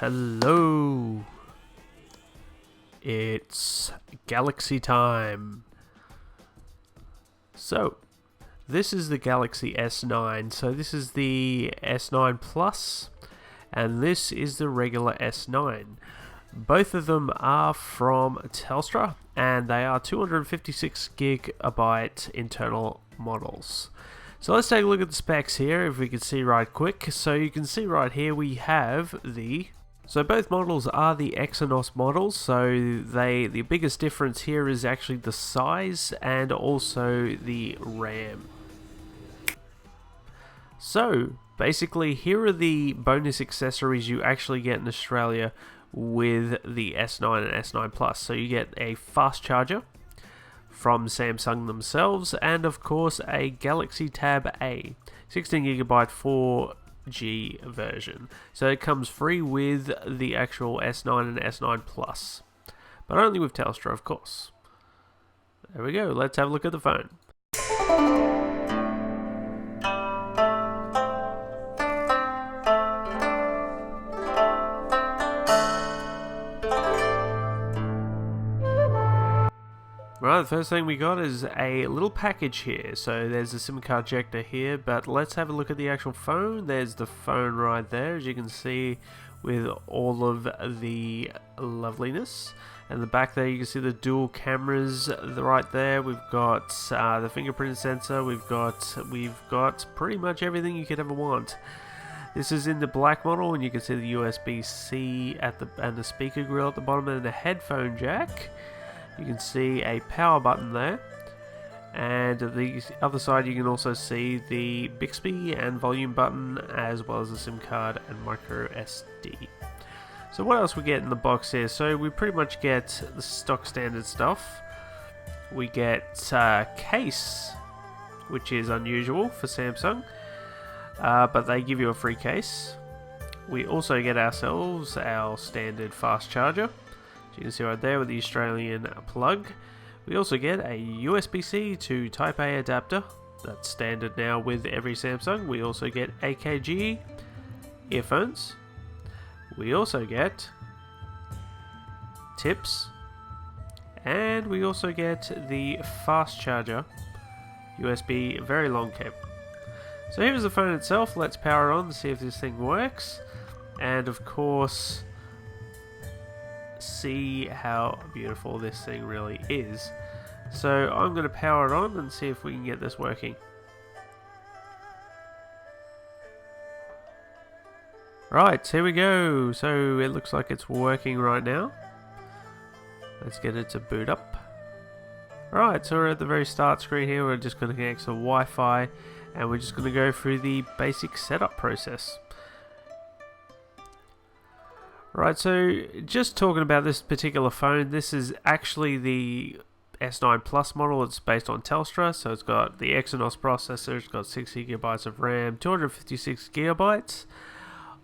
Hello, it's Galaxy time. So, this is the Galaxy S9. So this is the S9 Plus, and this is the regular S9. Both of them are from Telstra, and they are 256 gigabyte internal models. So let's take a look at the specs here, if we can see right quick. So you can see right here we have So both models are the Exynos models, so the biggest difference here is actually the size and also the RAM. So basically here are the bonus accessories you actually get in Australia with the S9 and S9 Plus. So you get a fast charger from Samsung themselves, and of course a Galaxy Tab A 16GB 4G version. So it comes free with the actual S9 and S9 Plus, but only with Telstra, of course. There we go, let's have a look at the phone. Right, the first thing we got is a little package here. So there's a SIM card ejector here, but let's have a look at the actual phone. There's the phone right there, as you can see, with all of the loveliness. And the back there, you can see the dual cameras right there. We've got the fingerprint sensor. We've got pretty much everything you could ever want. This is in the black model, and you can see the USB-C and the speaker grill at the bottom, and the headphone jack. You can see a power button there, and the other side you can also see the Bixby and volume button, as well as the SIM card and micro SD. So what else we get in the box here? So we pretty much get the stock standard stuff. We get a case, which is unusual for Samsung, but they give you a free case. We also get ourselves our standard fast charger. You can see right there with the Australian plug. We also get a USB-C to Type A adapter. That's standard now with every Samsung. We also get AKG earphones. We also get tips. And we also get the fast charger USB very long cable. So here's the phone itself. Let's power it on and see if this thing works. And of course, see how beautiful this thing really is. So I'm going to power it on and see if we can get this working. Right, here we go. So it looks like it's working right now. Let's get it to boot up. Right, so we're at the very start screen here. We're just going to connect to Wi-Fi, and we're just going to go through the basic setup process. Right, so just talking about this particular phone, this is actually the S9 Plus model. It's based on Telstra, so it's got the Exynos processor, it's got 6GB of RAM, 256GB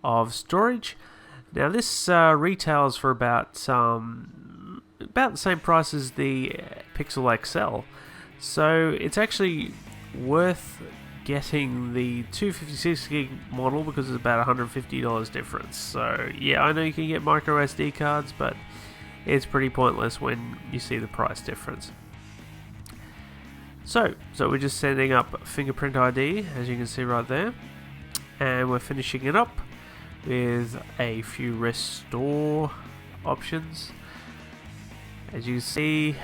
of storage. Now this retails for about the same price as the Pixel XL, so it's actually worth getting the 256 gig model because it's about $150 difference. So yeah, I know you can get micro SD cards, but it's pretty pointless when you see the price difference. So we're just setting up fingerprint ID, as you can see right there, and we're finishing it up with a few restore options. As you can see,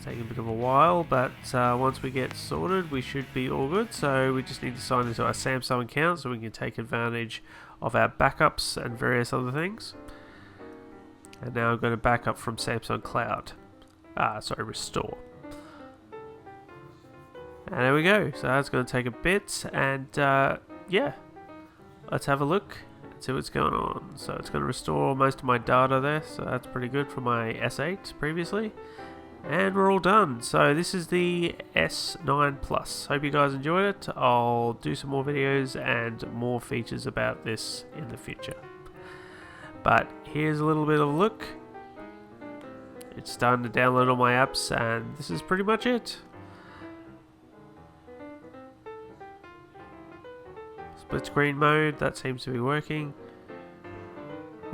taking a bit of a while, but once we get sorted we should be all good. So we just need to sign into our Samsung account so we can take advantage of our backups and various other things. And now I'm going to back up from Samsung Cloud. Restore. And there we go. So that's going to take a bit, and yeah, let's have a look and see what's going on. So it's going to restore most of my data there, so that's pretty good for my S8 previously. And we're all done. So this is the S9 Plus. Hope you guys enjoyed it. I'll do some more videos and more features about this in the future. But here's a little bit of a look. It's starting to download all my apps, and this is pretty much it. Split screen mode, that seems to be working.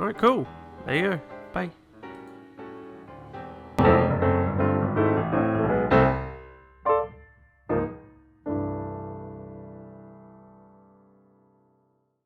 Alright, cool. There you go. Bye.